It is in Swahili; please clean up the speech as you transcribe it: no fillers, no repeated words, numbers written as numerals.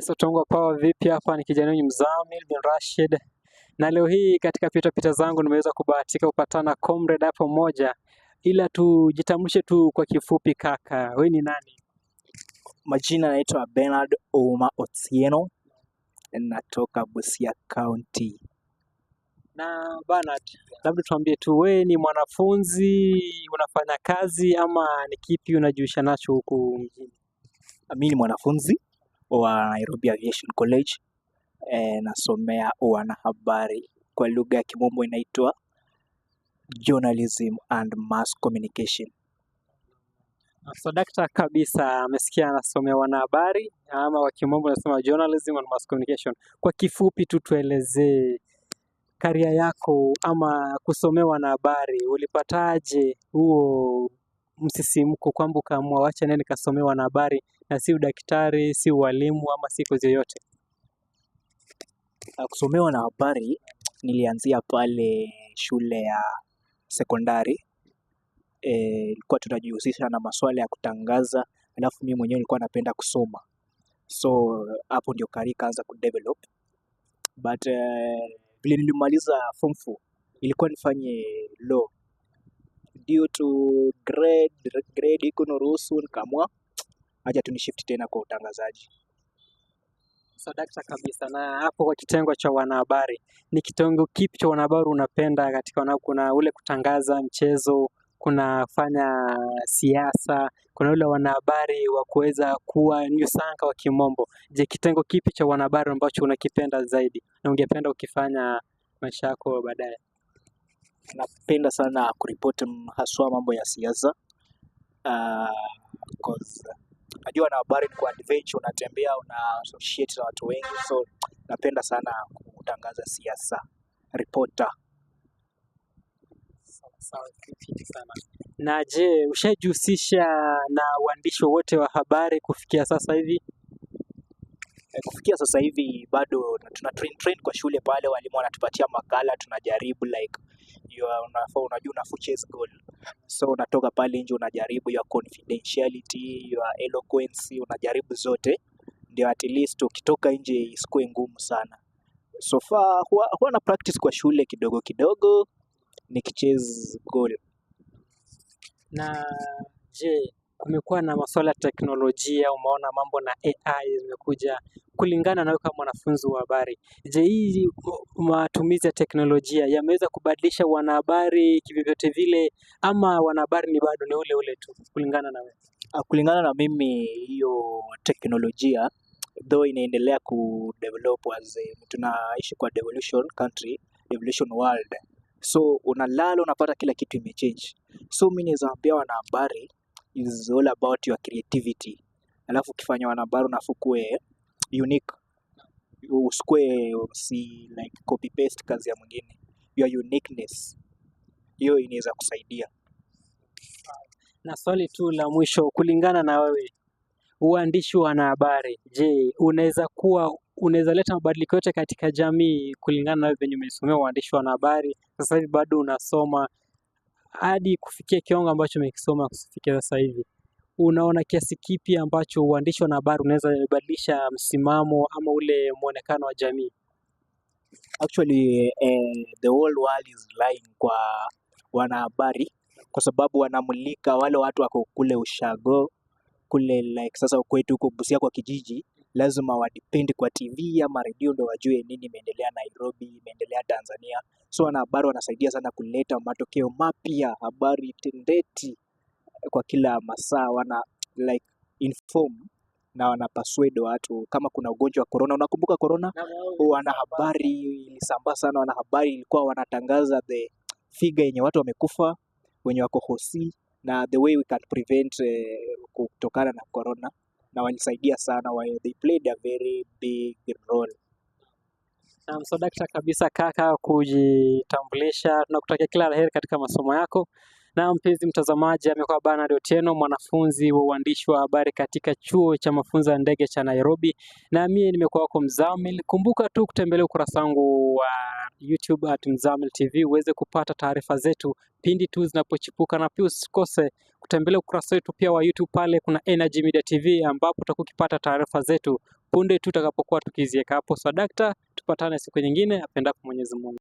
Sotongo Power vipi? Hapa ni kijana wenyu Mzamil bin Rashid, na leo hii katika pita zangu nimeweza kubahatika kupatana comrade hapo moja, ila tujitambulishe tu kwa kifupi. Kaka, wewe ni nani? Majina naitwa Bernard Ouma Otieno, natoka Busia County. Na Bernard, labda tuambie tu, wewe ni mwanafunzi, unafanya kazi ama ni kipi unajihusisha nacho huku mjini? Mimi ni mwanafunzi wa Nairobi Aviation College, nasomea wanahabari, kwa lugha ya kimombo inaitwa Journalism and Mass Communication. So dakta kabisa, amesikia anasomea wanahabari ama kwa kimombo anasema Journalism and Mass Communication. Kwa kifupi tu tuelezee karia yako ama kusomea wanahabari, ulipataje huo msisimko kwamba ukaamua wacha nene kasomea wanahabari na si udaktari, si ualimu ama si kozi yoyote? Kusomea wanahabari nilianzia pale shule ya sekondari. Ilikuwa tunajihusisha na masuala ya kutangaza, alafu mimi mwenyewe nilikuwa napenda kusoma, so hapo ndio career kaanza kudevelop. But vile nilimaliza form 4 ilikuwa nifanye law, due to grade iko nuruhusu, nikaamua acha tu shift tena kwa utangazaji. So dakta kabisa, na hapo kwa kitengo cha wanahabari, ni kitengo kipi cha wanahabari unapenda katika kuna ule kutangaza mchezo, kuna fanya siasa, kuna ule wanahabari wa kuweza kuwa news anchor wa kimombo. Je, kitengo kipi cha wanahabari ambacho unakipenda zaidi na ungependa ukifanya maisha yako baadaye? Napenda sana kuripoti haswa mambo ya siasa, because najua wanahabari ni kwa adventure, unatembea una associate na watu wengi, so napenda sana kutangaza siasa, reporter. Sawa sana. Na je, ushajihusisha na uandishi wote wa habari kufikia sasa hivi? Kufikia sasa hivi bado tuna train kwa shule pale, walimu wanatupatia makala, tunajaribu like unajua una chase goal, so unatoka pale nje unajaribu your confidentiality, your eloquence, unajaribu zote ndio at least ukitoka nje isikuwe ngumu sana. So far huwa na practice kwa shule kidogo kidogo nikichase goal. Na je, kumekuwa na masuala ya teknolojia, umeona mambo na AI zimekuja, kulingana na wewe kama mwanafunzi wa habari, je, hii matumizi ya teknolojia yameweza kubadilisha wanahabari kivyovyote vile ama wanahabari ni bado ni ule ule tu kulingana na wewe? Kulingana na mimi, hiyo teknolojia though inaendelea kudevelop, as tunaishi kwa devolution country, devolution world, so unalala unapata kila kitu imechange. So mimi naweza ambia wanahabari is all about your creativity, alafu ukifanya wanahabari unafukue unique, usikue like copy paste kazi ya mwingine, your uniqueness, hiyo inaweza kusaidia. Na swali tu la mwisho, kulingana na wewe, uandishi wa wanahabari, je, unaweza leta mabadiliko yote katika jamii kulingana na wewe venye umesomea uandishi wa wanahabari, sasa hivi bado unasoma hadi kufikia kiwango ambacho umekisoma kufikia sasa hivi, unaona kiasi kipi ambacho uandishi wa wanahabari unaweza badilisha msimamo ama ule muonekano wa jamii? Actually the whole world is lying kwa wanahabari, kwa sababu wanamulika wale watu wako kule ushago kule, like sasa kwetu huko Busia kwa kijiji, lazima wadepend kwa TV ama radio ndio wajue nini imeendelea Nairobi, imeendelea Tanzania. So wanahabari wanasaidia sana kuleta matokeo mapya, habari tendeti kwa kila masaa, wana like inform na wana persuade watu. Kama kuna ugonjwa wa corona, unakumbuka corona, wanahabari ilisambaa sana, wanahabari ilikuwa wanatangaza the figure yenye watu wamekufa, wenye wako hosi, na the way we can prevent kutokana na corona, na walisaidia sana, they played a very big role. So dakta kabisa kaka, kujitambulisha, tunakutakia kila la heri katika masomo yako. Na mpenzi mtazamaji, amekuwa Bernard Otieno, mwanafunzi wa uandishi wa habari katika chuo cha mafunzo ya ndege cha Nairobi, na mimi nimekuwa wako Mzamil. Kumbuka tu kutembelea ukurasa wangu wa YouTube @Mzamil TV uweze kupata taarifa zetu pindi tu zinapochipuka, na pia usikose kutembelea ukurasa wetu pia wa YouTube, pale kuna Energy Media TV ambapo utakuwa ukipata taarifa zetu punde tu tutakapokuwa tukiziweka hapo. So dakta, tupatane siku nyingine, apendapo Mwenyezi Mungu.